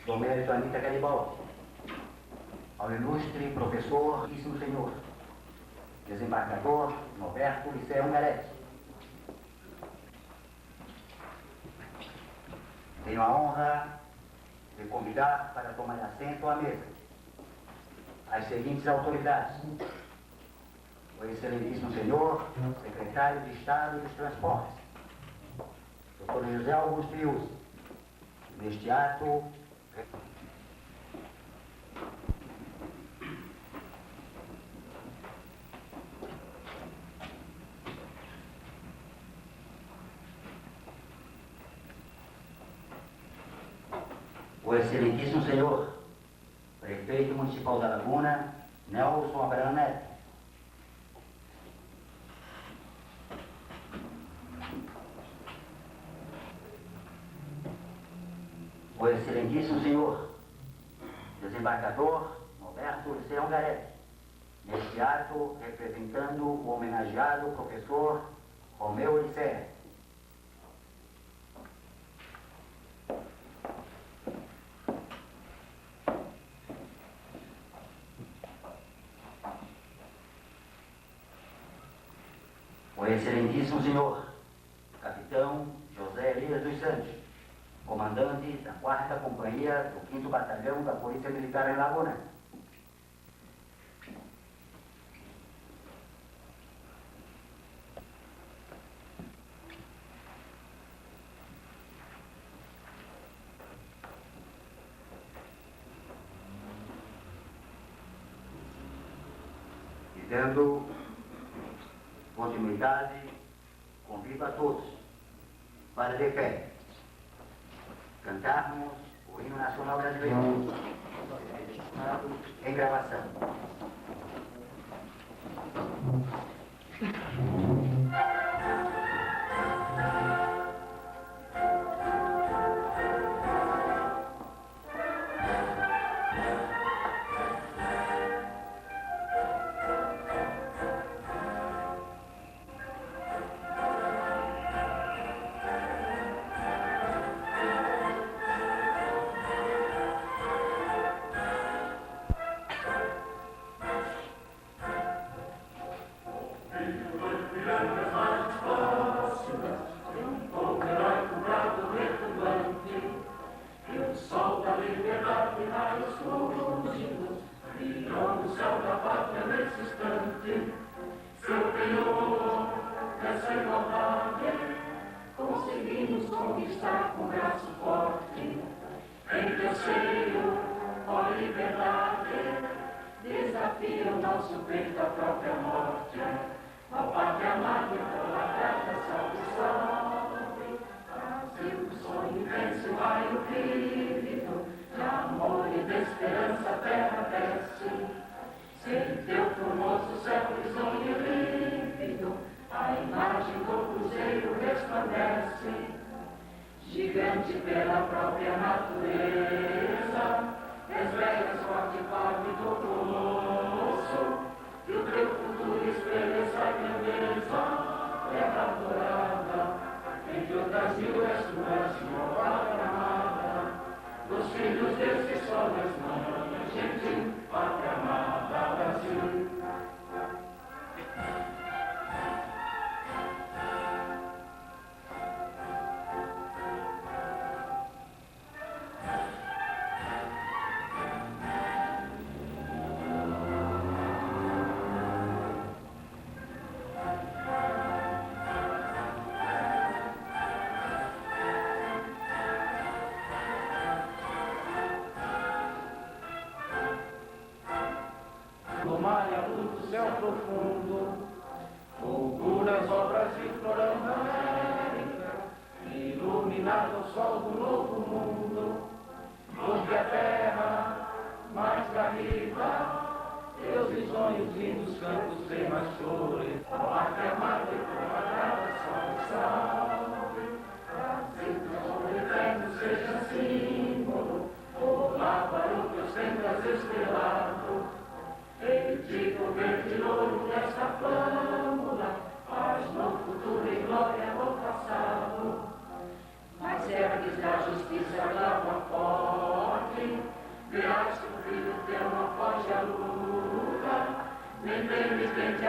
Do mérito Anita Garibaldi, ao ilustre professor, ilustríssimo senhor, desembargador Norberto Liceu Ungaretti. Tenho a honra de convidar para tomar assento à mesa as seguintes autoridades: o excelentíssimo senhor, secretário de Estado dos Transportes, Dr. José Augusto Iuse. Neste ato, o excelentíssimo senhor, prefeito municipal da Laguna, Nelson Abraham Neto. O excelentíssimo senhor, desembargador Norberto Liceu Ungaretti, neste ato representando o homenageado professor Romeu Oliveira. O excelentíssimo senhor, capitão José Elias dos Santos, comandante da 4ª Companhia do 5º Batalhão da Polícia Militar em Laguna. E dando continuidade, convido a todos para de pé cantarmos o hino nacional brasileiro, em gravação. Gigante pela própria natureza, esvelas forte palme do colosso, que o teu futuro espelha essa grandeza, terra dourada, entre outras mil és tu Senhor, pátria amada, dos filhos desse sol das mães, gentil, pátria amada, Brasil. Profundo, fulgura as obras de Flor-América, iluminado o sol do novo mundo, porque a terra mais garrida, teus risonhos lindos campos têm mais flores, pátria amada e propagada, salve, salve, Brasil, teu eterno seja símbolo, olá para o que ostentas estrelado. Digo verde louro desta flâmula, faz no futuro e glória no passado. Mas ergues da justiça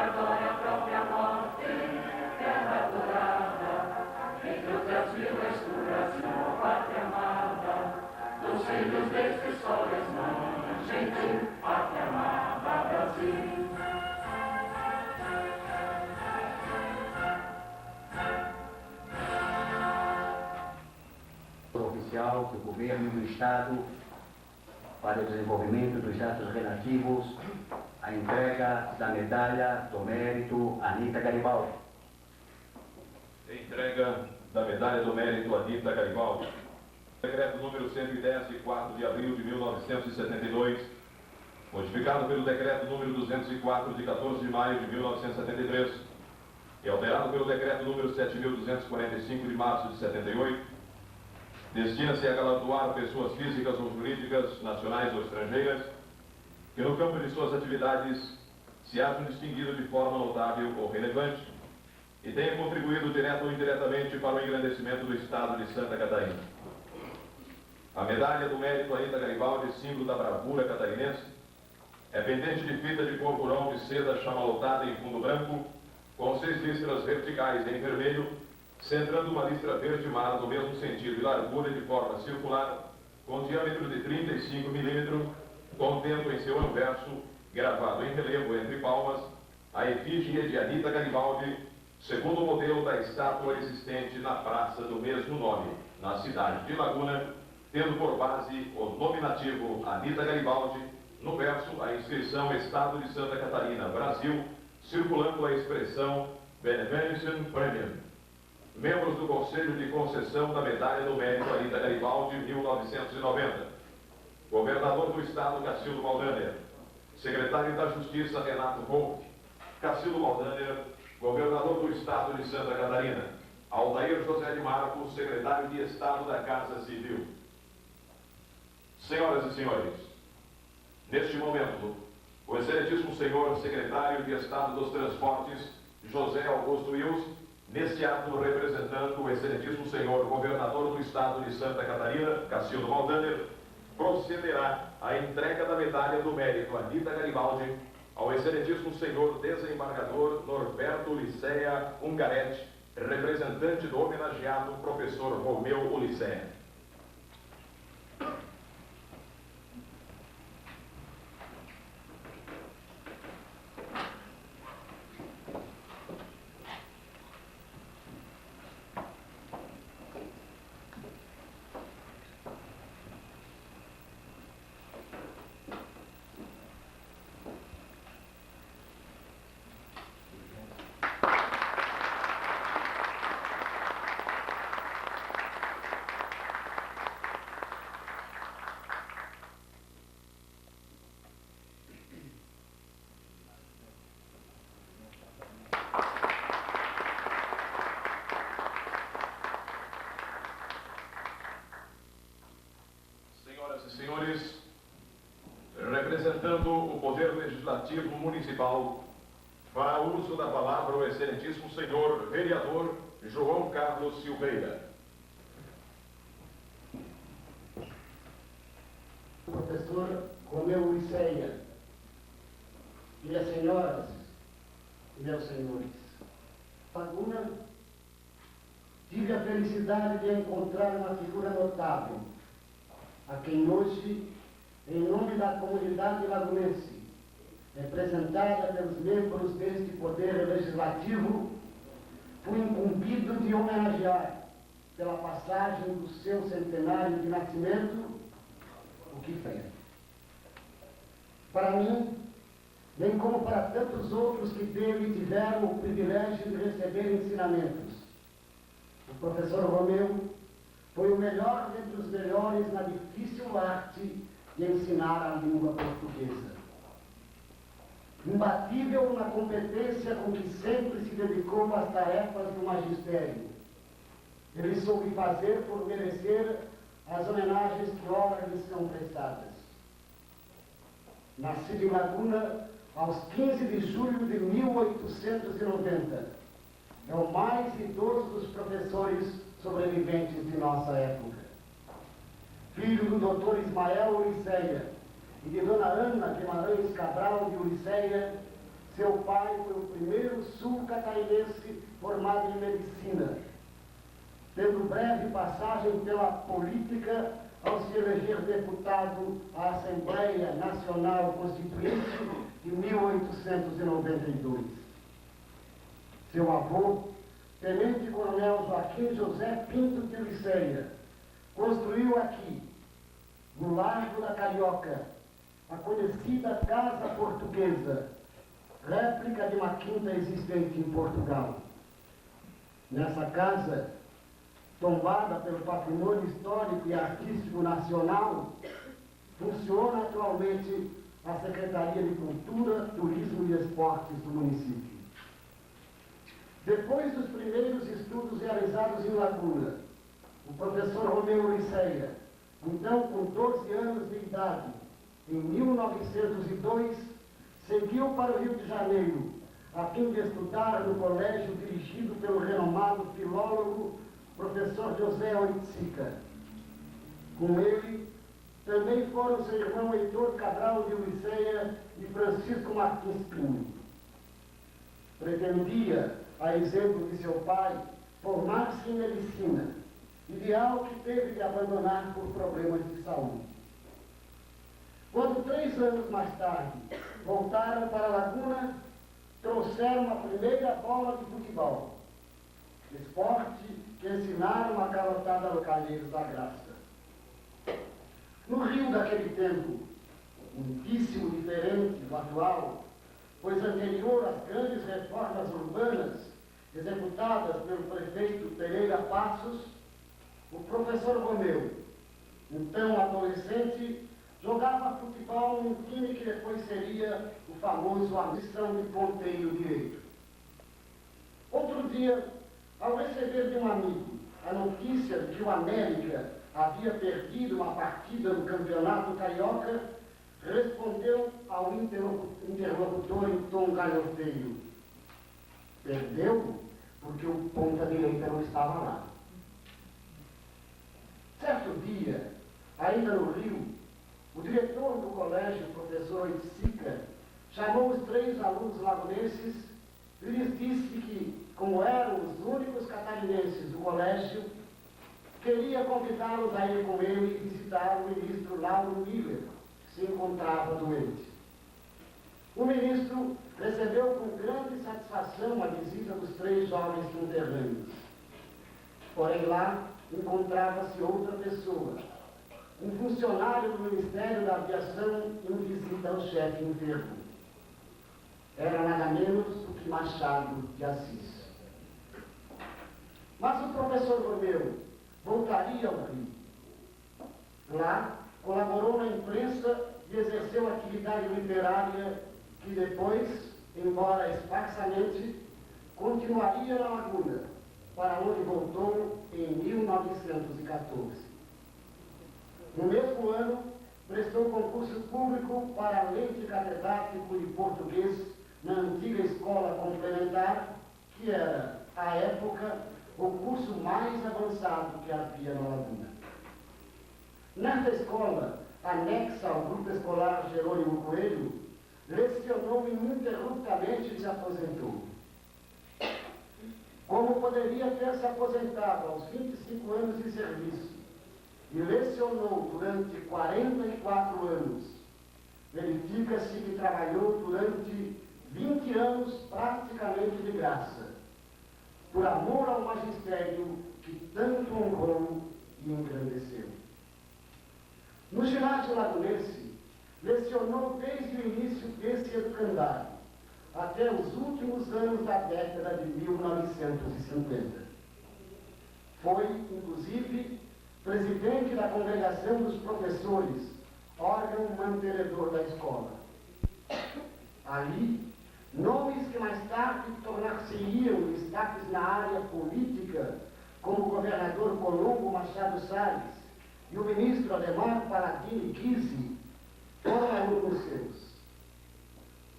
adora a própria morte, terra dourada, entre outras mil escuras, ó pátria amada, dos filhos deste sol gentil, pátria amada, Brasil. Oficial do Governo do Estado para o desenvolvimento dos atos relativos à entrega da Medalha do Mérito Anita Garibaldi. Entrega da Medalha do Mérito Anita Garibaldi. Decreto número 110, de 4 de abril de 1972, modificado pelo Decreto número 204, de 14 de maio de 1973, e alterado pelo Decreto número 7.245, de março de 78, destina-se a galardoar pessoas físicas ou jurídicas, nacionais ou estrangeiras, que no campo de suas atividades se hajam distinguido de forma notável ou relevante e tenham contribuído direta ou indiretamente para o engrandecimento do Estado de Santa Catarina. A Medalha do Mérito Anita Garibaldi, símbolo da bravura catarinense, é pendente de fita de purpurão de seda chamalotada em fundo branco, com 6 listras verticais em vermelho, centrando uma listra verde mar no mesmo sentido e largura de forma circular, com diâmetro de 35 mm, contendo em seu anverso, gravado em relevo entre palmas, a efígie de Anita Garibaldi, segundo o modelo da estátua existente na praça do mesmo nome, na cidade de Laguna, tendo por base o nominativo Anita Garibaldi, no verso a inscrição Estado de Santa Catarina, Brasil, circulando a expressão Benemeriten Premium. Membros do Conselho de Concessão da Medalha do Mérito Anita Garibaldi, 1990. Governador do Estado, Cacildo Maldaner. Secretário da Justiça, Renato Volpe. Cacildo Maldaner, Governador do Estado de Santa Catarina. Aldair José de Marcos, Secretário de Estado da Casa Civil. Senhoras e senhores, neste momento, o excelentíssimo senhor Secretário de Estado dos Transportes, José Augusto Wills, neste ato representando o excelentíssimo senhor Governador do Estado de Santa Catarina, Cacildo Maldaner, procederá à entrega da Medalha do Mérito Anita Garibaldi ao excelentíssimo senhor desembargador Norberto Ulisseia Ungaretti, representante do homenageado professor Romeu Ulisseia. Senhores, representando o Poder Legislativo Municipal, para uso da palavra o excelentíssimo senhor vereador João Carlos Silveira. Professor Romeu Ulisseia, minhas senhoras e meus senhores, Laguna, tive a felicidade de encontrar uma figura notável, a quem hoje, em nome da comunidade lagunense, representada pelos membros deste Poder Legislativo, fui incumbido de homenagear, pela passagem do seu centenário de nascimento, o que fez. Para mim, bem como para tantos outros que dele tiveram o privilégio de receber ensinamentos, o professor Romeu foi o melhor dentre os melhores na difícil arte de ensinar a língua portuguesa. Imbatível na competência com que sempre se dedicou às tarefas do magistério, ele soube fazer por merecer as homenagens que ora lhe são prestadas. Nascido em Laguna aos 15 de julho de 1890, é o mais idoso dos professores sobreviventes de nossa época. Filho do Dr. Ismael Ulisseia e de Dona Ana Guimarães Cabral de Ulisseia, Seu pai foi o primeiro sul-catarinense formado em medicina, tendo breve passagem pela política ao se eleger deputado à Assembleia Nacional Constituinte de 1892. Seu avô, tenente-coronel Joaquim José Pinto de Liceia, construiu aqui, no Largo da Carioca, a conhecida Casa Portuguesa, réplica de uma quinta existente em Portugal. Nessa casa, tombada pelo patrimônio histórico e artístico nacional, funciona atualmente a Secretaria de Cultura, Turismo e Esportes do município. Depois dos primeiros estudos realizados em Laguna, o professor Romeu Liceia, então com 12 anos de idade, em 1902, seguiu para o Rio de Janeiro, a fim de estudar no colégio dirigido pelo renomado filólogo professor José Oiticica. Com ele, também foram seu irmão Heitor Cabral de Liceia e Francisco Martins Pinho. Pretendia, a exemplo de seu pai, formar-se em medicina, ideal que teve de abandonar por problemas de saúde. Quando 3 anos mais tarde voltaram para Laguna, trouxeram a primeira bola de futebol, esporte que ensinaram a garotada do Calheiros da Graça. No Rio daquele tempo, muitíssimo diferente do atual, pois anterior às grandes reformas urbanas executadas pelo prefeito Pereira Passos, o professor Romeu, então adolescente, jogava futebol num time que depois seria o famoso Ambição de Ponteiro Direito. Outro dia, ao receber de um amigo a notícia de que o América havia perdido uma partida no Campeonato Carioca, respondeu ao interlocutor em tom galhofeiro: perdeu porque o ponta-direita não estava lá. Certo dia, ainda no Rio, o diretor do colégio, o professor Oiticica, chamou os 3 alunos lagunenses e lhes disse que, como eram os únicos catarinenses do colégio, queria convidá-los a ir com ele visitar o ministro Lauro Miller, que se encontrava doente. O ministro recebeu com grande satisfação a visita dos 3 jovens conterrâneos. Porém, lá encontrava-se outra pessoa, um funcionário do Ministério da Aviação em visita ao chefe enfermo. Era nada menos do que Machado de Assis. Mas o professor Romeu voltaria ao Rio. Lá, colaborou na imprensa e exerceu atividade literária que depois, embora esparsamente, continuaria na Laguna, para onde voltou em 1914. No mesmo ano, prestou concurso público para leite catedrático de português na antiga escola complementar, que era, à época, o curso mais avançado que havia na Laguna. Nesta escola, anexa ao grupo escolar Jerônimo Coelho, lecionou ininterruptamente e se aposentou. Como poderia ter se aposentado aos 25 anos de serviço e lecionou durante 44 anos, verifica-se que trabalhou durante 20 anos praticamente de graça, por amor ao magistério que tanto honrou e engrandeceu. No ginásio lagunense, lecionou desde o início desse educandário, até os últimos anos da década de 1950. Foi, inclusive, presidente da Congregação dos Professores, órgão mantenedor da escola. Ali, nomes que mais tarde tornar-se-iam destaques na área política, como o governador Colombo Machado Salles e o ministro Ademar Paladini Guise, foram alunos seus.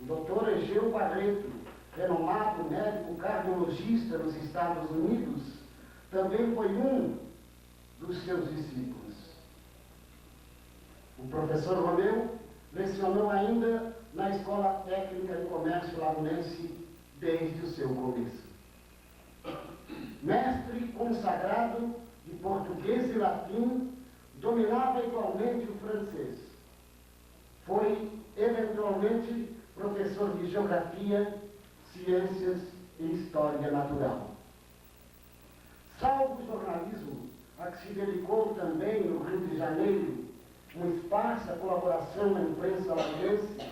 O doutor Egeu Barreto, renomado médico cardiologista nos Estados Unidos, também foi um dos seus discípulos. O professor Romeu lecionou ainda na Escola Técnica de Comércio Lagunense desde o seu começo. Mestre consagrado de português e latim, dominava igualmente o francês. Foi, eventualmente, professor de geografia, ciências e história natural. Salvo o jornalismo, a que se dedicou também no Rio de Janeiro, com esparsa colaboração na imprensa lagunense,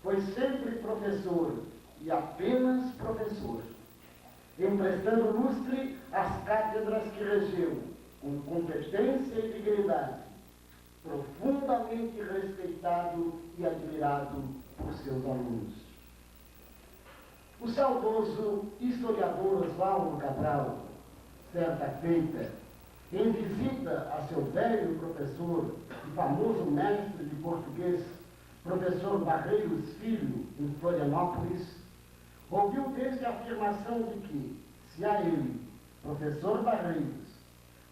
foi sempre professor e apenas professor, emprestando lustre às cátedras que regeu, com competência e dignidade, profundamente respeitado e admirado por seus alunos. O saudoso historiador Oswaldo Cabral, certa feita, em visita a seu velho professor e famoso mestre de português, professor Barreiros Filho, em Florianópolis, ouviu desde a afirmação de que, se a ele, professor Barreiros,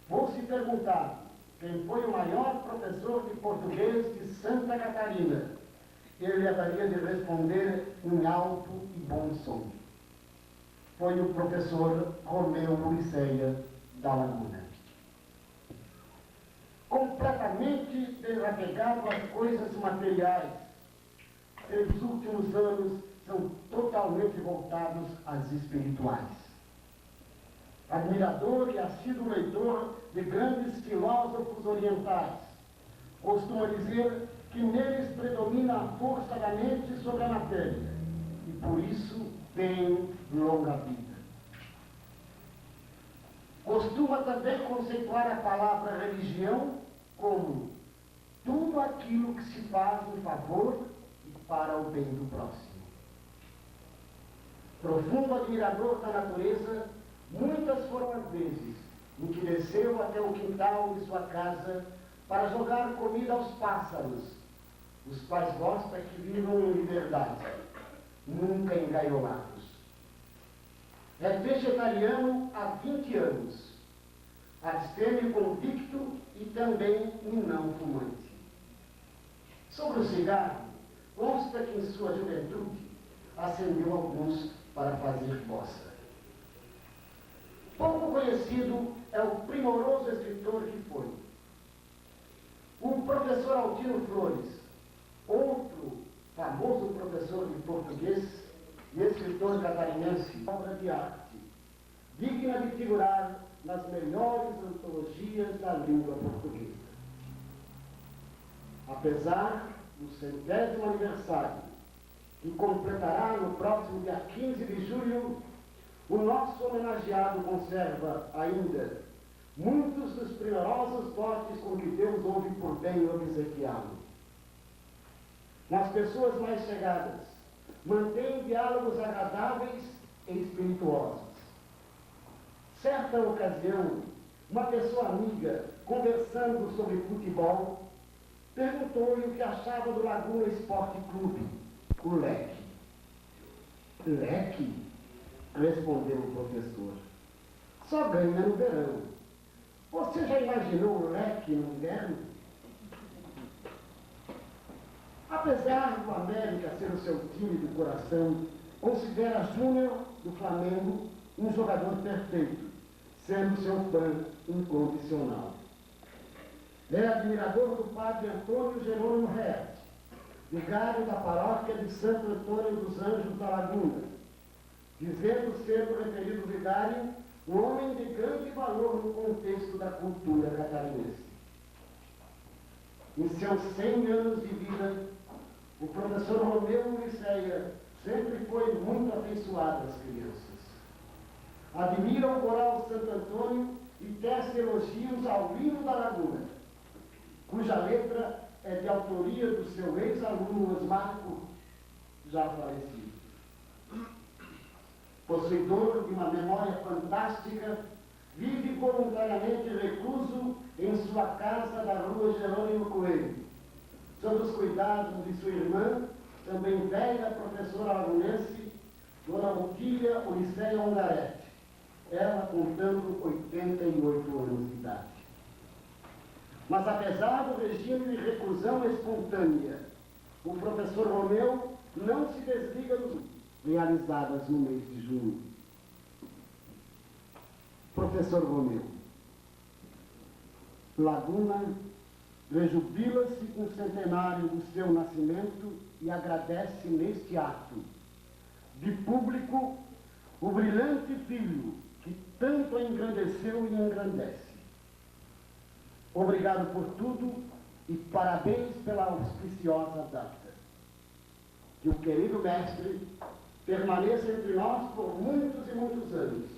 fosse perguntado quem foi o maior professor de português de Santa Catarina, ele haveria de responder em alto e bom som. Foi o professor Romeu Muriceia da Laguna. Completamente desapegado às coisas materiais, seus últimos anos são totalmente voltados às espirituais. Admirador e assíduo leitor de grandes filósofos orientais, costuma dizer que neles predomina a força da mente sobre a matéria e por isso tem longa vida. Costuma também conceituar a palavra religião como tudo aquilo que se faz em favor e para o bem do próximo. Profundo admirador da natureza, muitas foram as vezes em que desceu até o quintal de sua casa para jogar comida aos pássaros, os quais gosta que vivam em liberdade, nunca engaiolados. É vegetariano há 20 anos, abstêmio convicto e também um não fumante. Sobre o cigarro, consta que em sua juventude acendeu alguns para fazer bossa. Pouco conhecido é o primoroso escritor que foi. O professor Altino Flores, outro famoso professor de português e escritor catarinense, obra de arte, digna de figurar nas melhores antologias da língua portuguesa. Apesar do 100º aniversário, que completará no próximo dia 15 de julho, o nosso homenageado conserva ainda muitos dos primorosos dotes com que Deus houve por bem obsequiá-lo. Com as pessoas mais chegadas, mantém diálogos agradáveis e espirituosos. Certa ocasião, uma pessoa amiga, conversando sobre futebol, perguntou-lhe o que achava do Laguna Esporte Clube, o Leque. Leque? Respondeu o professor. Só ganha no verão. Você já imaginou o Leque no inverno? Apesar do América ser o seu time do coração, considera Júnior do Flamengo um jogador perfeito, sendo seu fã incondicional. É admirador do padre Antônio Jerônimo Hert, vigário da paróquia de Santo Antônio dos Anjos da Laguna, dizendo ser o referido vigário um homem de grande valor no contexto da cultura catarinense. Em seus 100 anos de vida, o professor Romeu Muriceia sempre foi muito afeiçoado às crianças. Admira o coral Santo Antônio e tece elogios ao hino da Laguna, cuja letra é de autoria do seu ex-aluno Osmarco, já falecido. Possuidor de uma memória fantástica, vive voluntariamente recluso em sua casa da rua Jerônimo Coelho, sob os cuidados de sua irmã, também velha professora lagunense, Dona Otília Uliceia Ongarete, ela contando 88 anos de idade. Mas apesar do regime de reclusão espontânea, o professor Romeu não se desliga dos realizadas no mês de junho. Professor Romeu, Laguna rejubila-se com o centenário do seu nascimento e agradece neste ato de público o brilhante filho que tanto a engrandeceu e engrandece. Obrigado por tudo e parabéns pela auspiciosa data. Que o querido mestre permaneça entre nós por muitos e muitos anos.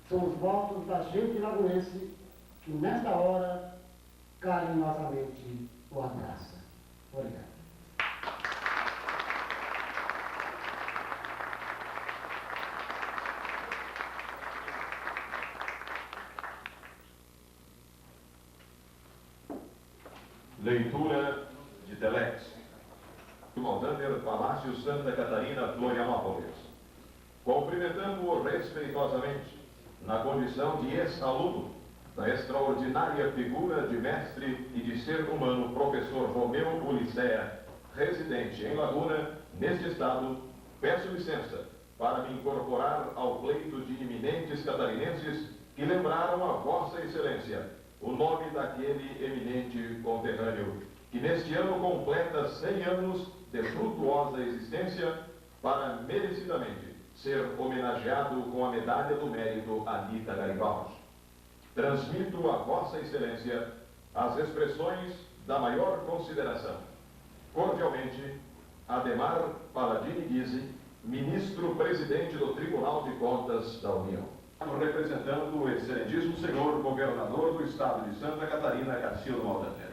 São os votos da gente lagunense que nesta hora carinhosamente o abraça. Obrigado. Leitura de Telex. Maldaner, Palácio Santa Catarina, Florianópolis. Cumprimentando-o respeitosamente, na condição de ex-aluno, da extraordinária figura de mestre e de ser humano, professor Romeu Ulicea, residente em Laguna, neste estado, peço licença para me incorporar ao pleito de eminentes catarinenses que lembraram a Vossa Excelência o nome daquele eminente conterrâneo, que neste ano completa 100 anos de frutuosa existência, para merecidamente ser homenageado com a medalha do mérito Anita Garibaldi. Transmito a Vossa Excelência as expressões da maior consideração. Cordialmente, Ademar Paladini Guise, Ministro-Presidente do Tribunal de Contas da União. Representando o excelentíssimo senhor governador do estado de Santa Catarina, Cacildo Maldaner.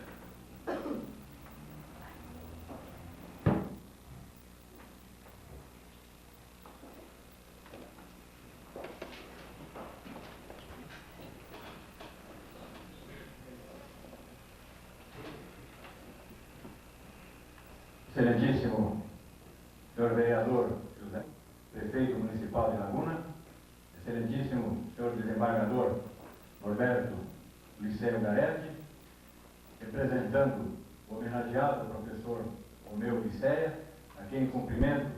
Excelentíssimo senhor vereador José, prefeito municipal de Laguna, excelentíssimo senhor desembargador Norberto Liceu Garetti, representando o homenageado professor Romeu Ulicea, a quem cumprimento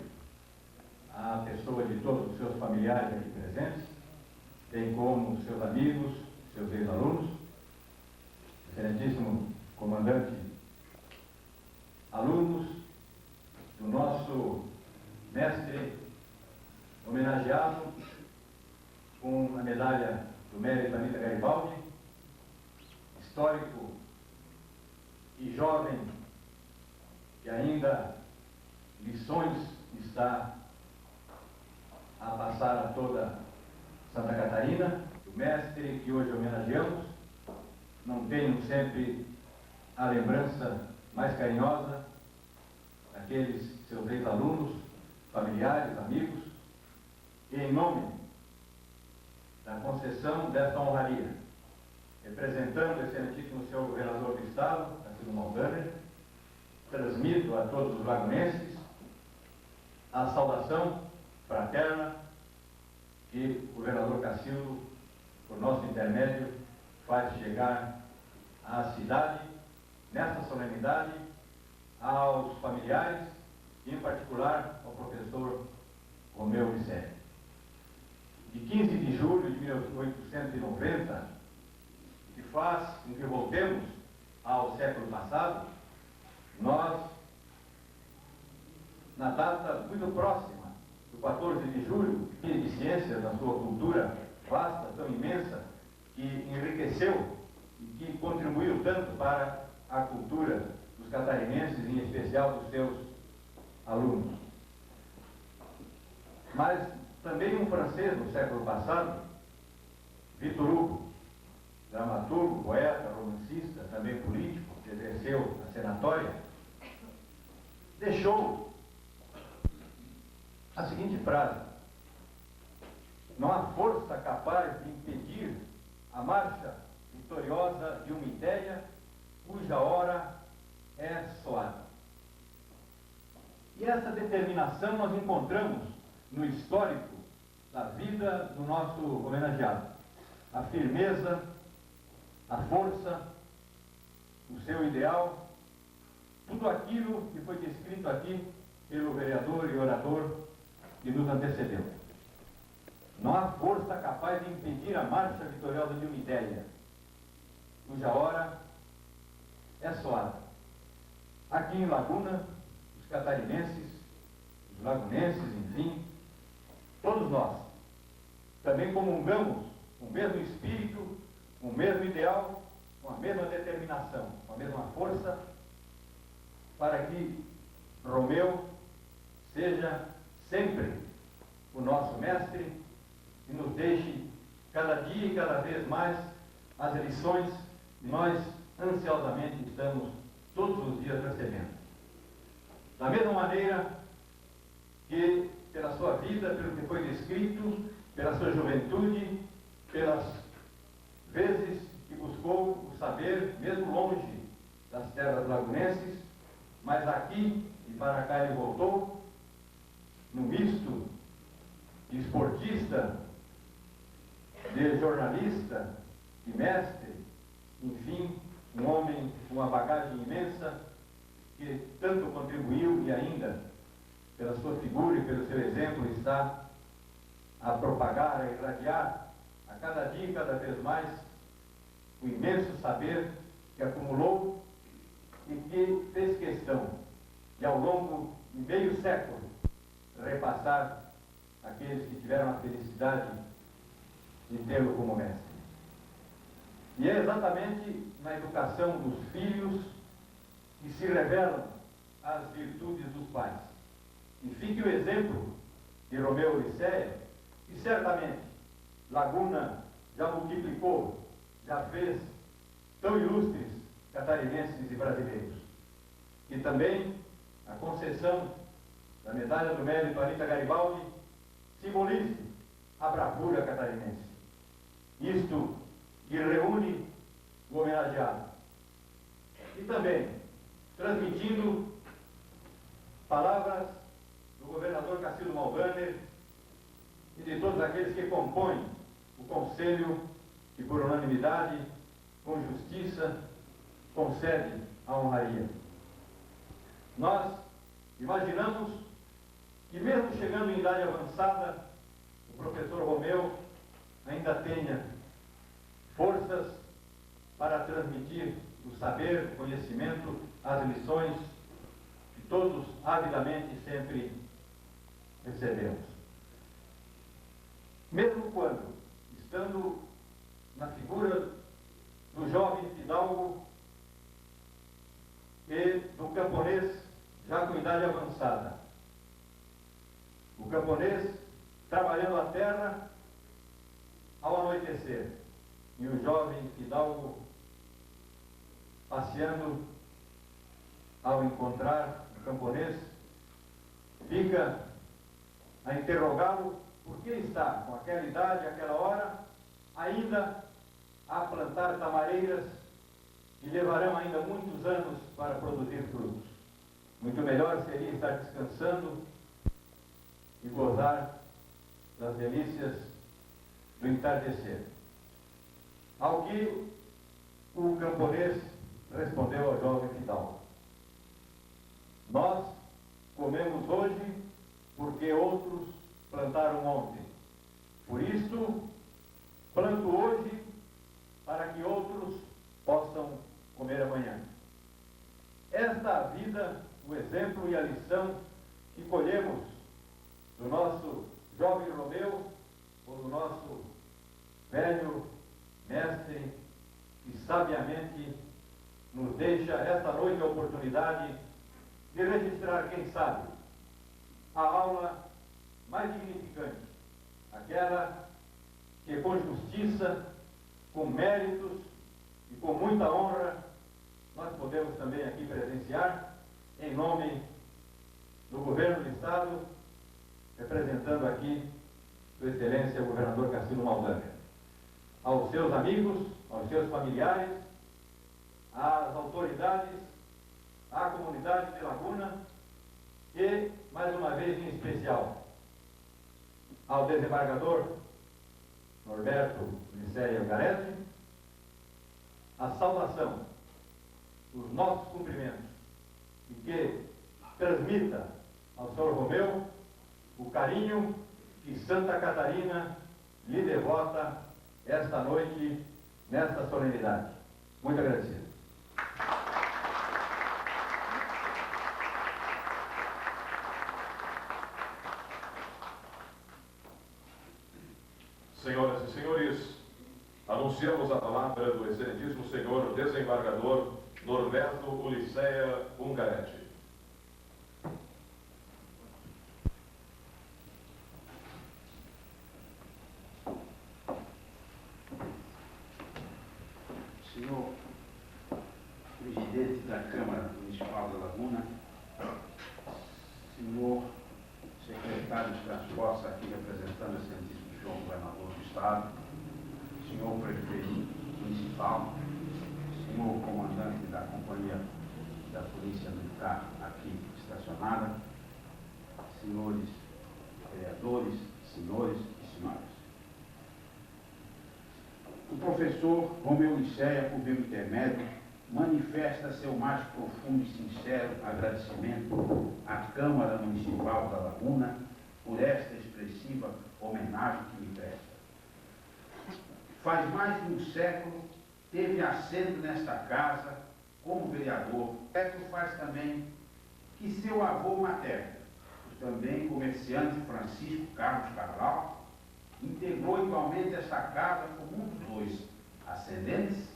a pessoa de todos os seus familiares aqui presentes, bem como seus amigos, seus ex-alunos, excelentíssimo comandante, alunos do nosso mestre homenageado com a medalha do mérito Anita Garibaldi, histórico e jovem, que ainda lições está a passar a toda Santa Catarina, o mestre que hoje homenageamos. Não tenho sempre a lembrança mais carinhosa daqueles seus ex-alunos, familiares, amigos, e em nome da concessão desta honraria, representando o excelentíssimo senhor governador do estado, Cacildo Maldaner, transmito a todos os lagunenses a saudação fraterna que o governador Cacildo, por nosso intermédio, faz chegar à cidade, nesta solenidade, aos familiares e, em particular, ao professor Romeu Ulicea. De 15 de julho de 1890, que faz com que voltemos ao século passado, nós, na data muito próxima, do 14 de julho, de ciências na sua cultura vasta, tão imensa, que enriqueceu e que contribuiu tanto para a cultura dos catarinenses, em especial dos seus alunos. Mas também um francês no século passado, Victor Hugo, dramaturgo, poeta, romancista, também político, que exerceu a senatória, deixou a seguinte frase: não há força capaz de impedir a marcha vitoriosa de uma ideia cuja hora é soada. E essa determinação nós encontramos no histórico da vida do nosso homenageado. A firmeza, a força, o seu ideal tudo aquilo que foi descrito aqui pelo vereador e orador que nos antecedeu. Não há força capaz de impedir a marcha vitoriosa de uma ideia, cuja hora é soada. Aqui em Laguna, os catarinenses, os lagunenses, enfim, todos nós, também comungamos com o mesmo espírito, com o mesmo ideal, com a mesma determinação, com a mesma força, para que Romeu seja sempre o nosso mestre e nos deixe cada dia e cada vez mais as lições que nós ansiosamente estamos todos os dias recebendo. Da mesma maneira que pela sua vida, pelo que foi descrito, pela sua juventude, pelas vezes que buscou o saber, mesmo longe das terras lagunenses, mas aqui e para cá ele voltou, no misto de esportista, de jornalista, de mestre, enfim, um homem com uma bagagem imensa, que tanto contribuiu e ainda, pela sua figura e pelo seu exemplo, está a propagar, a irradiar, a cada dia e cada vez mais, o imenso saber que acumulou e que fez questão de, ao longo de meio século, repassar aqueles que tiveram a felicidade de tê-lo como mestre. E é exatamente na educação dos filhos que se revelam as virtudes dos pais. E fique o exemplo de Romeu Licéia, que certamente Laguna já multiplicou, já fez tão ilustres catarinenses e brasileiros. E também a concessão da medalha do mérito Anita Garibaldi simbolize a bravura catarinense. Isto que reúne o homenageado. E também transmitindo palavras do governador Cacildo Malvaner e de todos aqueles que compõem o Conselho que, por unanimidade, com justiça, concede a honraria. Nós imaginamos que, mesmo chegando em idade avançada, o professor Romeu ainda tenha forças para transmitir o saber, o conhecimento, as lições que todos avidamente sempre recebemos. Mesmo quando, estando na figura do jovem fidalgo e do camponês já com idade avançada, o camponês trabalhando a terra ao anoitecer e o jovem fidalgo passeando ao encontrar o camponês, fica a interrogá-lo por que está, com aquela idade, aquela hora, ainda a plantar tamareiras que levarão ainda muitos anos para produzir frutos. Muito melhor seria estar descansando e gozar das delícias do entardecer. Ao que o camponês respondeu ao jovem fidalgo: nós comemos hoje porque outros plantaram ontem. Por isto, planto hoje para que outros possam comer amanhã. Esta a vida, o exemplo e a lição que colhemos do nosso jovem Romeu, ou do nosso velho mestre, que sabiamente nos deixa esta noite a oportunidade de registrar, quem sabe, a aula mais dignificante, aquela que com justiça, com méritos e com muita honra nós podemos também aqui presenciar, em nome do governo do Estado, representando aqui Sua Excelência o governador Cacildo Malvaner. Aos seus amigos, aos seus familiares, às autoridades, à comunidade de Laguna e, mais uma vez em especial, ao desembargador Norberto Licéia Garete, a saudação, os nossos cumprimentos e que transmita ao Sr. Romeu o carinho que Santa Catarina lhe devota esta noite, nesta solenidade. Muito agradecido. Senhoras e senhores, anunciamos a palavra do excelentíssimo senhor desembargador Norberto Ulisseia Ungaretti. Senhor presidente da Câmara Municipal da Laguna, senhor secretário de Transportes aqui representando o excelentíssimo senhor governador do Estado, senhor prefeito municipal, senhor comandante da Companhia da Polícia Militar aqui estacionada, senhores vereadores, senhores e senhoras. O professor Romeu Ulisseia, por meu intermédio, manifesta seu mais profundo e sincero agradecimento à Câmara Municipal da Laguna por esta expressiva homenagem que me presta. Faz mais de um século teve assento nesta casa como vereador. Século faz também que seu avô materno, o também comerciante Francisco Carlos Cabral, integrou igualmente esta casa com muitos dois ascendentes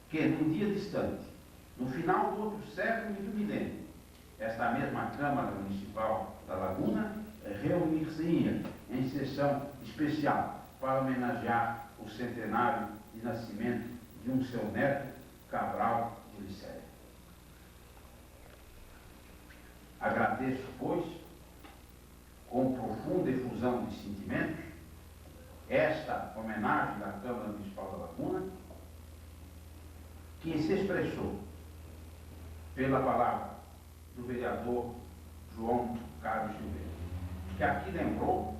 que, num dia distante, no final do outro século e do milênio, esta mesma Câmara Municipal da Laguna reunir-se-ia em sessão especial para homenagear o centenário de nascimento de um seu neto, Cabral de Ulisseia. Agradeço, pois, com profunda efusão de sentimentos, esta homenagem da Câmara Municipal da Laguna, que se expressou pela palavra do vereador João Carlos Silveira, que aqui lembrou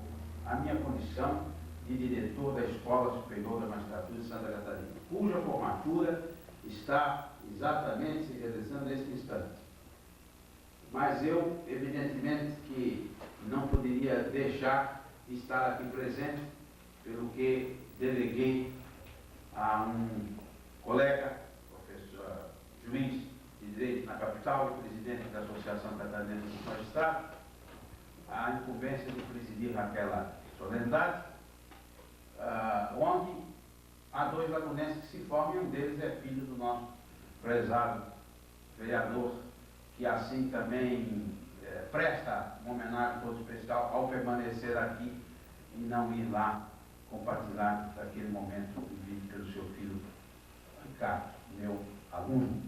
a minha condição de diretor da Escola Superior da Magistratura de Santa Catarina, cuja formatura está exatamente se realizando neste instante. Mas eu, evidentemente, que não poderia deixar de estar aqui presente, pelo que deleguei a um colega, professor juiz de Direito na capital e presidente da Associação Catarinense dos Magistrados, a incumbência de presidir aquela solenidade, onde há dois lagunenses que se formam e um deles é filho do nosso prezado vereador, que assim também presta uma homenagem toda especial ao permanecer aqui e não ir lá compartilhar daquele momento vivido pelo seu filho Ricardo, meu aluno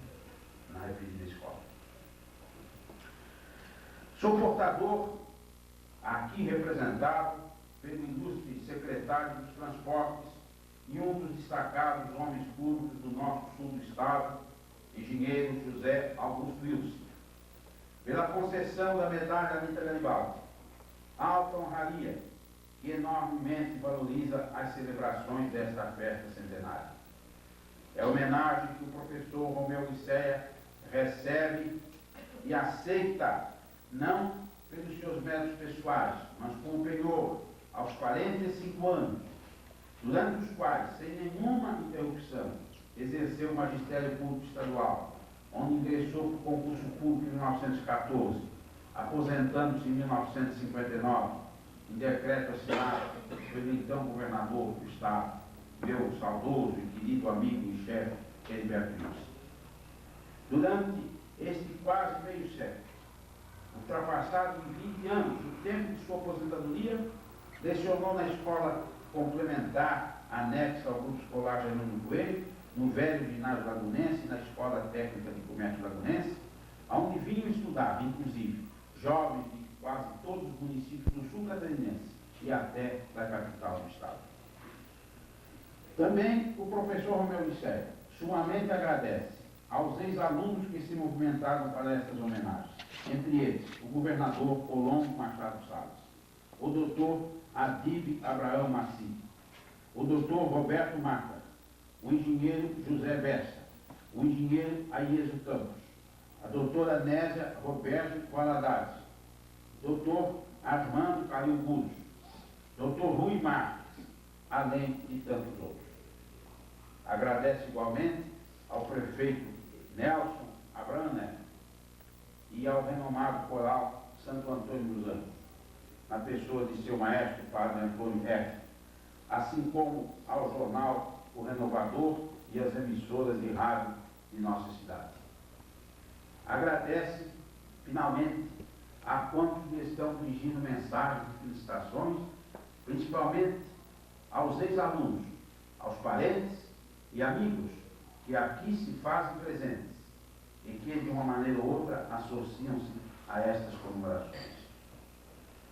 na referida escola. Sou portador, aqui representado pelo ilustre secretário dos Transportes e um dos destacados homens públicos do nosso sul do estado, engenheiro José Augusto Wilson, pela concessão da medalha Anita Garibaldi, alta honraria que enormemente valoriza as celebrações desta festa centenária. É a homenagem que o professor Romeu Ulisseia recebe e aceita, não pelos seus méritos pessoais, mas com penhor, aos 45 anos, durante os quais, sem nenhuma interrupção, exerceu o magistério público estadual, onde ingressou por concurso público em 1914, aposentando-se em 1959, em decreto assinado pelo então governador do estado, meu saudoso e querido amigo e chefe, Heriberto Wilson. Durante este quase meio século, ultrapassado em 20 anos o tempo de sua aposentadoria, lecionou na escola complementar anexa ao grupo escolar Jerônimo Coelho, no velho ginásio lagunense e na Escola Técnica de Comércio Lagunense, onde vinham estudar, inclusive, jovens de quase todos os municípios do sul catarinense e até da capital do estado. Também o professor Romeu Ulisseia sumamente agradece aos ex-alunos que se movimentaram para estas homenagens, entre eles o governador Olongo Machado Salles, o doutor Adib Abraão Maci, o doutor Roberto Mata, o engenheiro José Bessa, o engenheiro Aieso Campos, a doutora Nésia Roberto Valadares, doutor Armando Calil Burros, doutor Rui Marques, além de tantos outros. Agradece igualmente ao prefeito Nelson Abraham Neto e ao renomado coral Santo Antônio dos Anjos, na pessoa de seu maestro, padre Antônio F., assim como ao jornal O Renovador e as emissoras de rádio de nossa cidade. Agradece, finalmente, a quantos lhe estão dirigindo mensagens de felicitações, principalmente aos ex-alunos, aos parentes e amigos que aqui se fazem presentes e que, de uma maneira ou outra, associam-se a estas comemorações.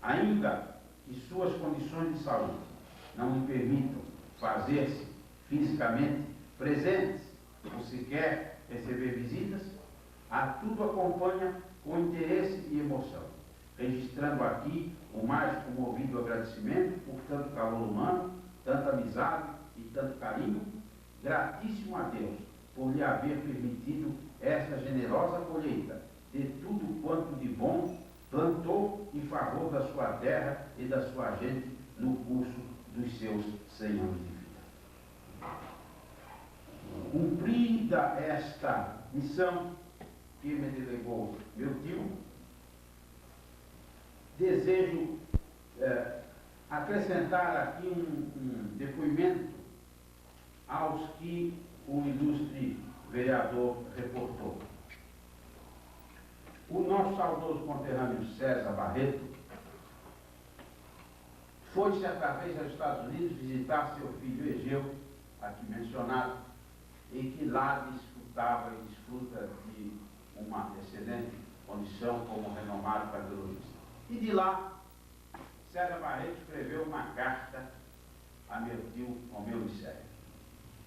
Ainda que suas condições de saúde não lhe permitam fazer-se fisicamente presentes ou sequer receber visitas, a tudo acompanha com interesse e emoção, registrando aqui o mais comovido agradecimento por tanto calor humano, tanta amizade e tanto carinho, gratíssimo a Deus por lhe haver permitido esta generosa colheita de tudo quanto de bom plantou em favor da sua terra e da sua gente no curso dos seus 100 anos de vida. Cumprida esta missão que me delegou meu tio, desejo acrescentar aqui um depoimento aos que o ilustre vereador reportou. O nosso saudoso conterrâneo César Barreto foi certa vez aos Estados Unidos visitar seu filho Egeu, aqui mencionado, e que lá desfrutava e desfruta de uma excelente condição como renomado cardiologista. E de lá, César Barreto escreveu uma carta a meu tio Romeu Licéio,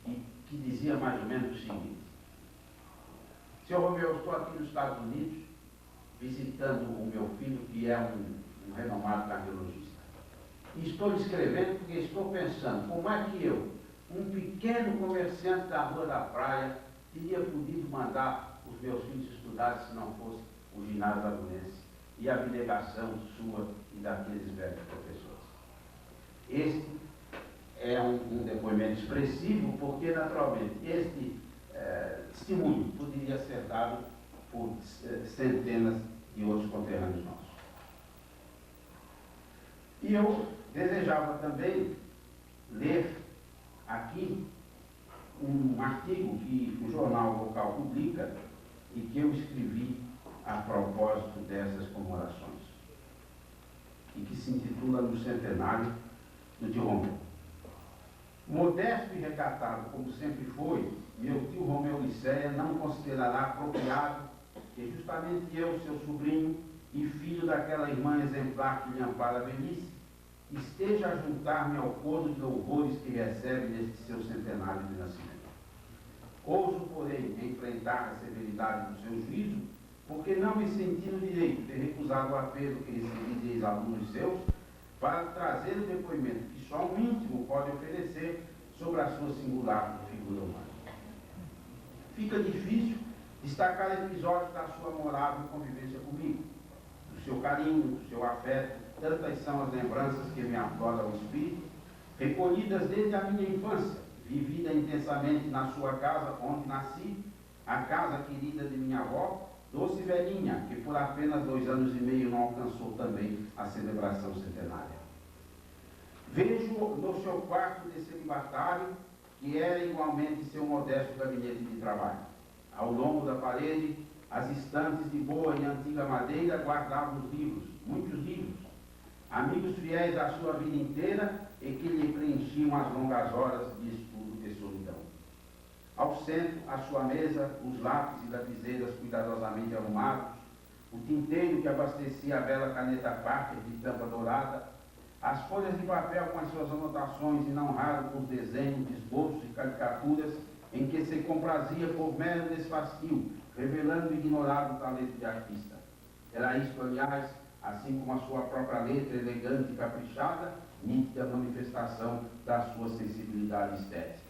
que dizia mais ou menos o seguinte: Seu Romeu, estou aqui nos Estados Unidos visitando o meu filho, que é um renomado cardiologista. E estou lhe escrevendo porque estou pensando como é que eu, um pequeno comerciante da Rua da Praia, teria podido mandar os meus filhos estudar se não fosse o ginásio agunense e a abnegação sua e daqueles velhos professores. Este é um depoimento expressivo, porque, naturalmente, este testemunho poderia ser dado por centenas de outros conterrâneos nossos. E eu desejava também ler aqui um artigo que o jornal local publica e que eu escrevi a propósito dessas comemorações, e que se intitula No Centenário do Tio Romeu. Modesto e recatado como sempre foi, meu tio Romeu Licéia não considerará apropriado que justamente eu, seu sobrinho e filho daquela irmã exemplar que lhe ampara a velhice, esteja a juntar-me ao coro de louvores que recebe neste seu centenário de nascimento. Ouso, porém, enfrentar a severidade do seu juízo, porque não me senti no direito de recusar o apelo que recebi de ex-alunos seus para trazer o depoimento que só um íntimo pode oferecer sobre a sua singular figura humana. Fica difícil destacar episódios da sua amorável convivência comigo, do seu carinho, do seu afeto. Tantas são as lembranças que me afloram o espírito, recolhidas desde a minha infância, vivida intensamente na sua casa onde nasci, a casa querida de minha avó, doce velhinha, que por apenas 2 anos e meio não alcançou também a celebração centenária. Vejo no seu quarto de celibatário, que era igualmente seu modesto gabinete de trabalho. Ao longo da parede, as estantes de boa e antiga madeira guardavam os livros, muitos livros, amigos fiéis à sua vida inteira e que lhe preenchiam as longas horas de estudo e solidão. Ao centro, à sua mesa, os lápis e lapiseiras cuidadosamente arrumados, o tinteiro que abastecia a bela caneta Parker de tampa dourada, as folhas de papel com as suas anotações e não raro com os desenhos, esboços e caricaturas em que se comprazia por mero desfastio, revelando o ignorado talento de artista. Era isto, aliás, assim como a sua própria letra elegante e caprichada, nítida manifestação da sua sensibilidade estética.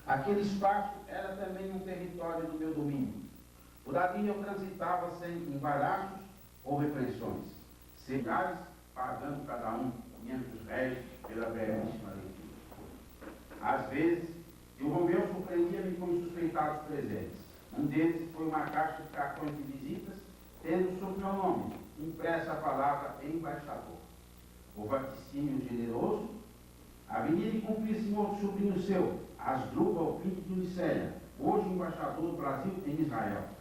Aquele espaço era também um território do meu domínio, Todavia eu transitava sem embaraços ou repreensões, milhares pagando cada um 500 réis pela brevíssima leitura. Às vezes, o Romeu surpreendia-me com insuspeitados presentes. Um deles foi uma caixa de cartões de visitas, tendo sob meu nome impressa a palavra embaixador. O vaticínio generoso, a venir e cumprir-se um outro sobrinho seu, Asdrubal Pinto de Nicéia, hoje embaixador do Brasil em Israel.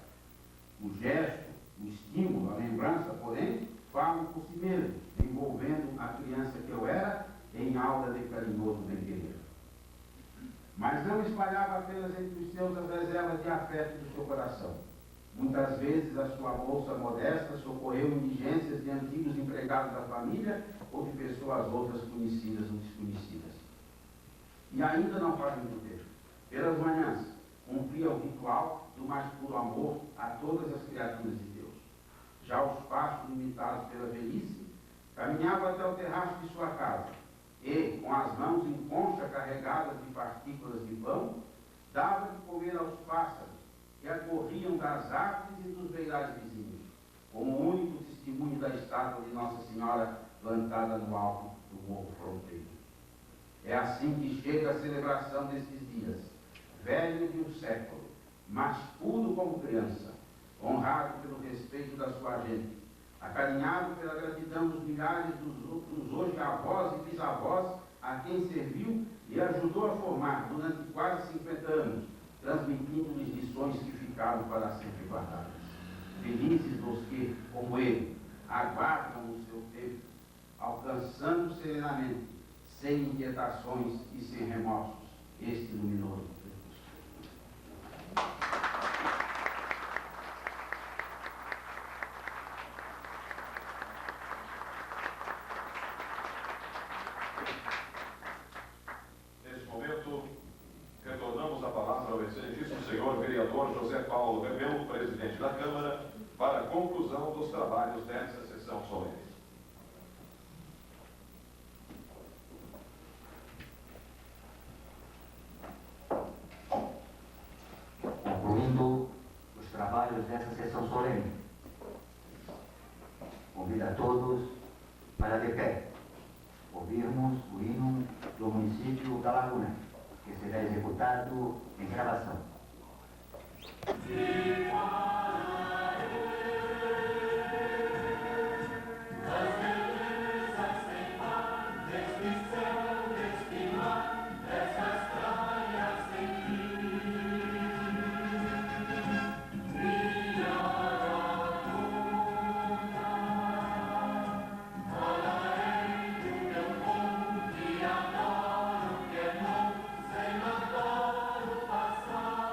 O gesto, o estímulo, a lembrança, porém, falam por si mesmo, envolvendo a criança que eu era em aula de carinhoso bem-querer. Mas não espalhava apenas entre os seus as reservas de afeto do seu coração. Muitas vezes a sua bolsa modesta socorreu indigências de antigos empregados da família ou de pessoas outras conhecidas ou desconhecidas. E ainda não faz muito tempo, pelas manhãs, cumpria o ritual do mais puro amor a todas as criaturas de Deus. Já os passos limitados pela velhice, caminhava até o terraço de sua casa e, com as mãos em concha carregadas de partículas de pão, dava de comer aos pássaros que acorriam das árvores e dos beirais vizinhos, como único testemunho da estátua de Nossa Senhora plantada no alto do morro fronteiro. É assim que chega a celebração desses dias, velho de um século, mas puro como criança, honrado pelo respeito da sua gente, acarinhado pela gratidão dos milhares dos hoje avós e bisavós a quem serviu e ajudou a formar durante quase 50 anos, transmitindo-lhes lições que ficaram para sempre guardadas. Felizes os que, como ele, aguardam o seu tempo, alcançando serenamente, sem inquietações e sem remorsos, este luminoso crepúsculo. Neste momento, retornamos a palavra ao excelentíssimo senhor vereador José Paulo Rebelo, presidente da Câmara, para a conclusão dos trabalhos desta sessão solene. Concluindo os trabalhos dessa sessão solene, convido a todos para de pé ouvirmos o hino do município da Laguna, que será executado em gravação. Passar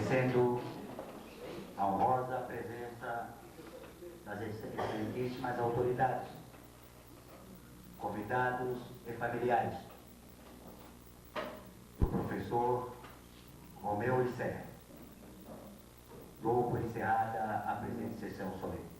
agradecendo a honrosa presença das excelentíssimas autoridades, convidados e familiares do professor Romeu Licea. Dou por encerrada a presente sessão solene.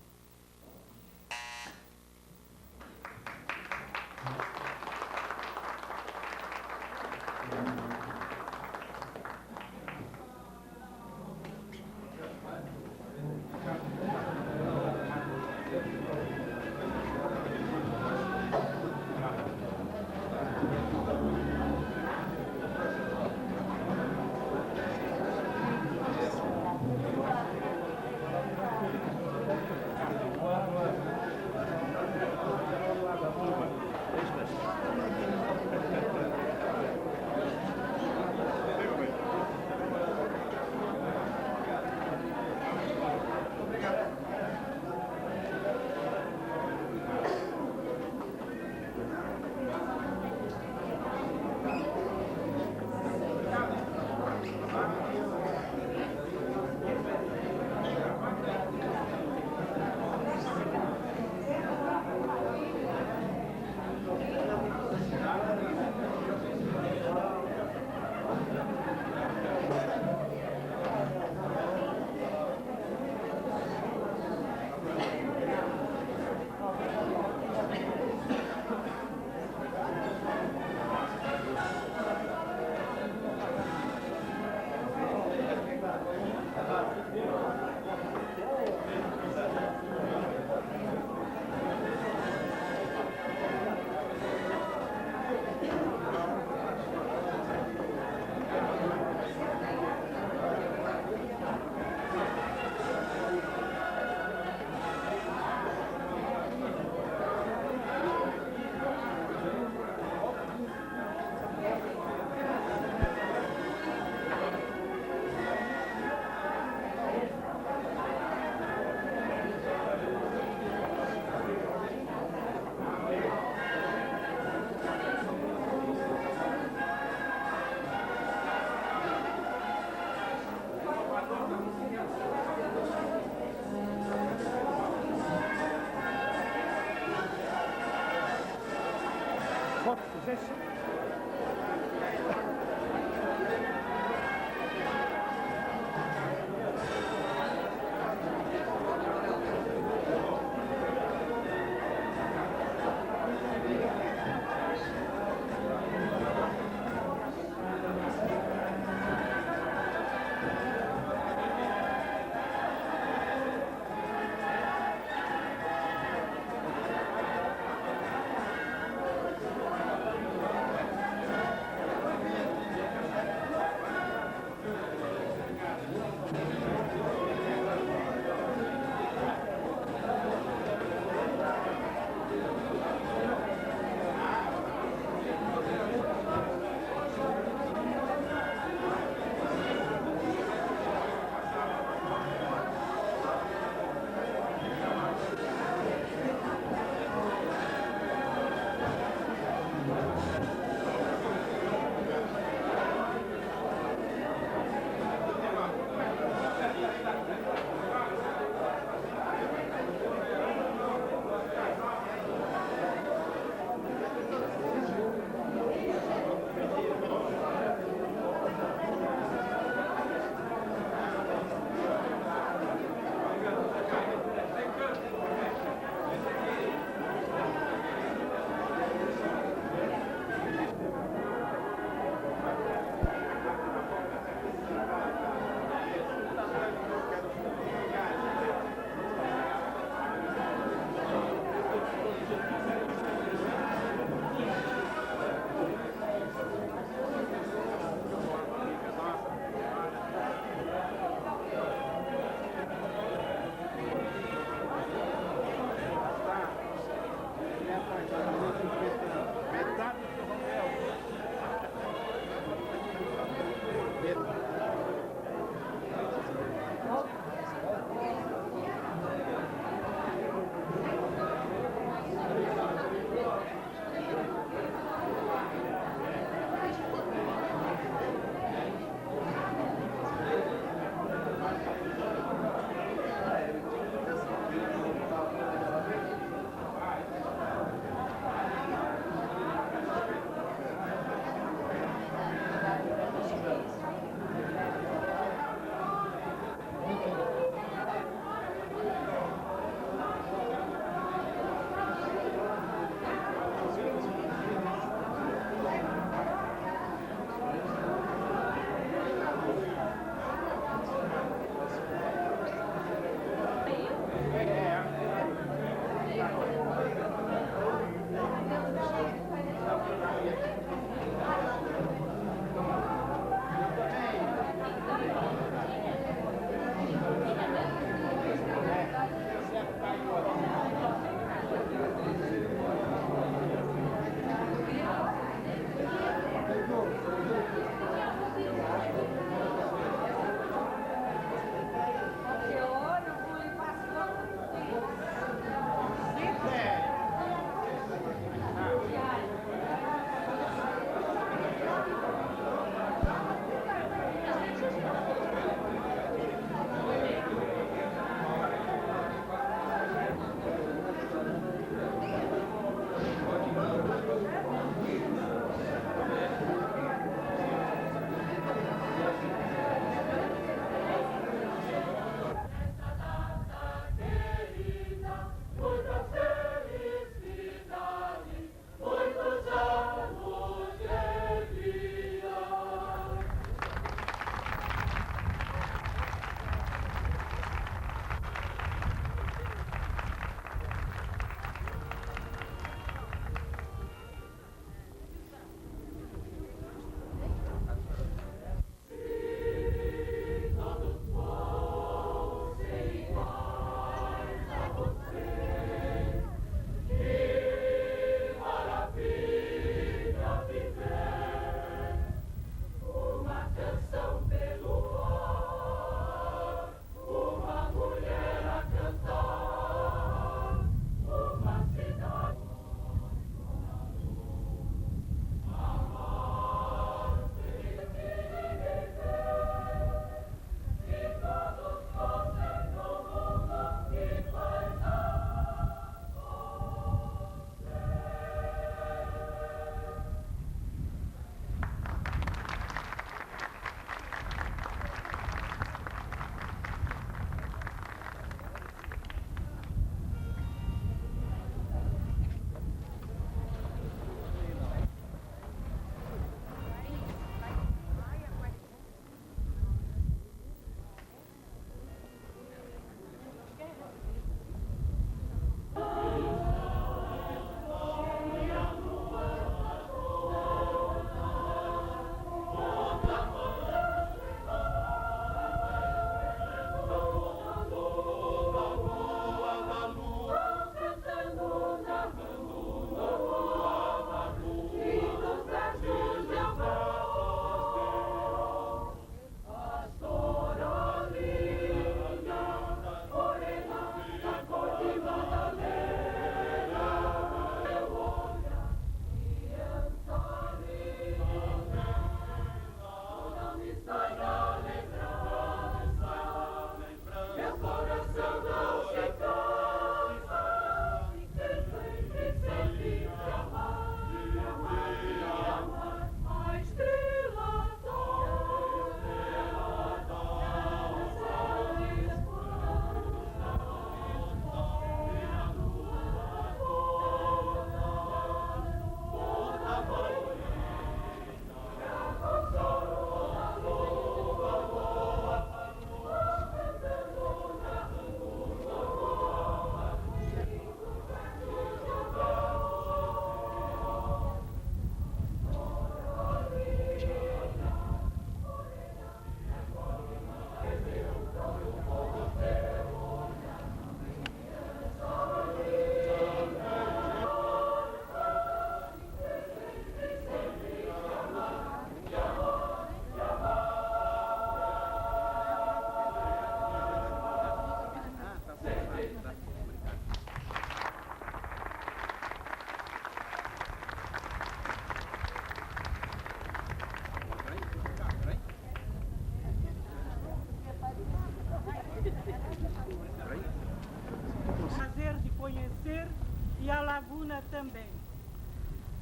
vida também.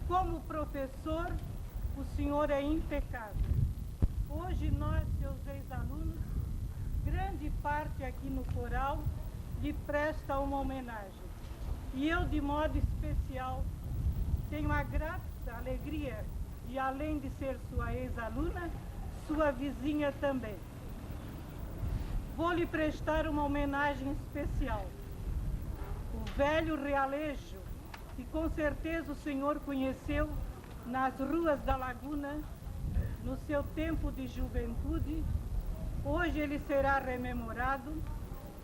Como professor, o senhor é impecável. Hoje nós, seus ex-alunos, grande parte aqui no coral, lhe presta uma homenagem. E eu, de modo especial, tenho a grata alegria de, além de ser sua ex-aluna, sua vizinha também. Vou lhe prestar uma homenagem especial. O velho realejo, que com certeza o senhor conheceu nas ruas da Laguna, no seu tempo de juventude, hoje ele será rememorado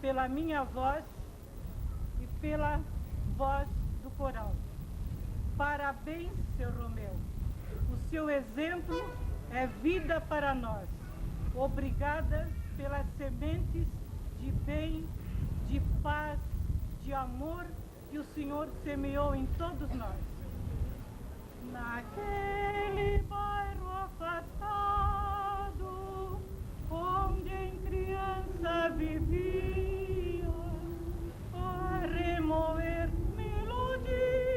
pela minha voz e pela voz do coral. Parabéns, seu Romeu. O seu exemplo é vida para nós. Obrigada pelas sementes de bem, de paz, de amor que o Senhor semeou em todos nós. Naquele bairro afastado, onde em criança vivia, a remover melodias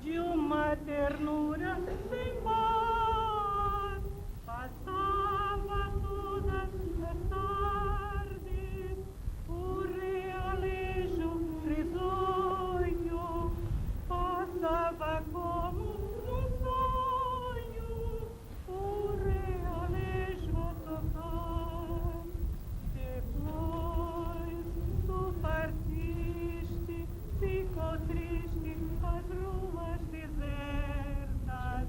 de uma ternura sem paz, passava todas as tardes o realejo risonho, passava como um sonho o realejo a tocar. Depois tu partiste, ficou triste as ruas desertas.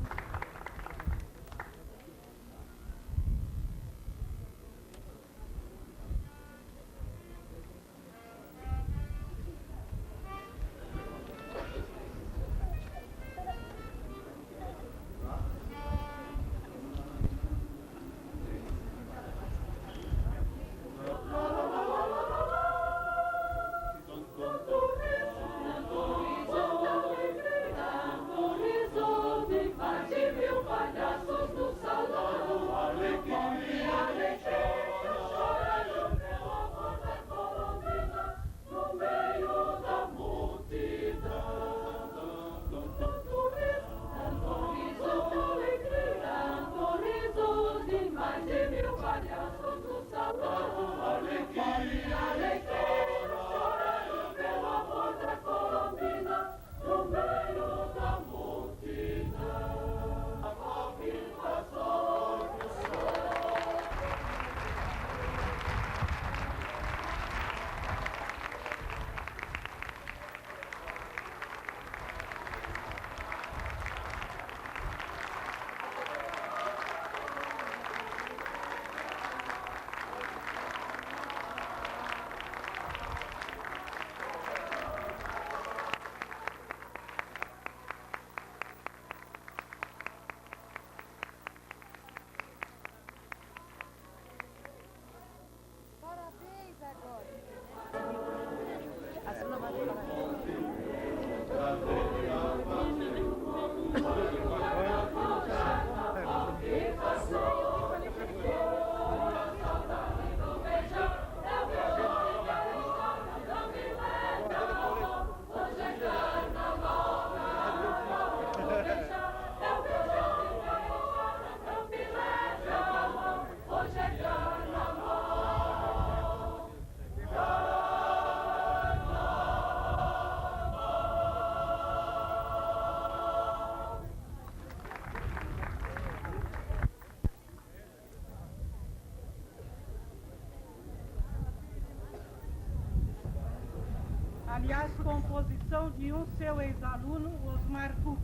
Aliás, composição de um seu ex-aluno, Osmar Cook,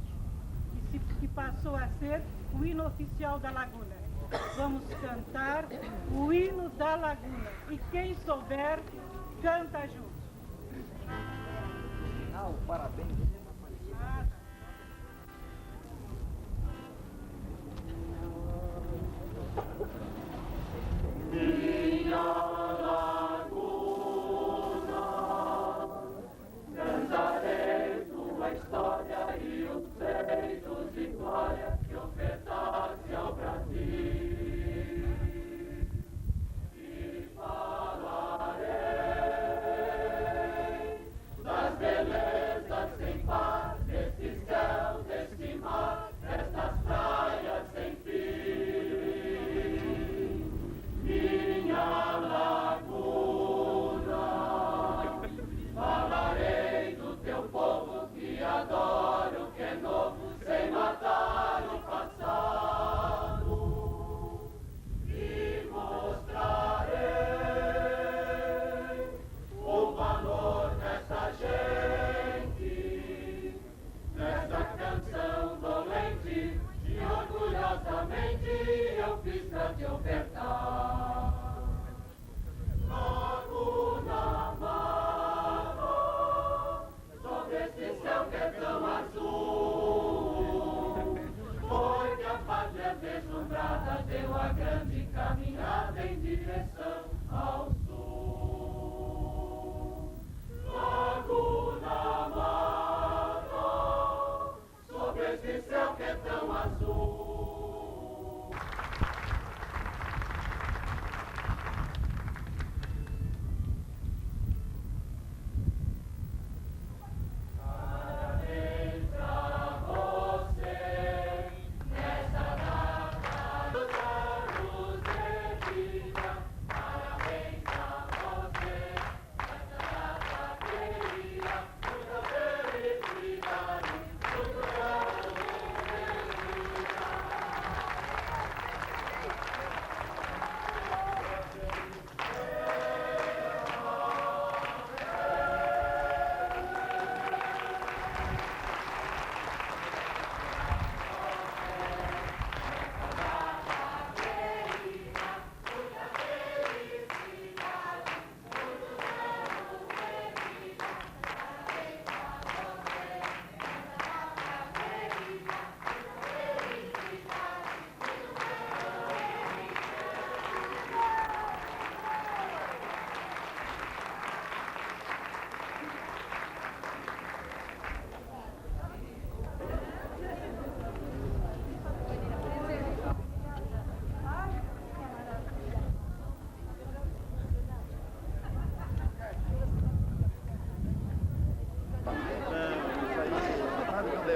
que passou a ser o hino oficial da Laguna. Vamos cantar o hino da Laguna. E quem souber, canta junto. Parabéns. Sem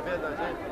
ver da gente.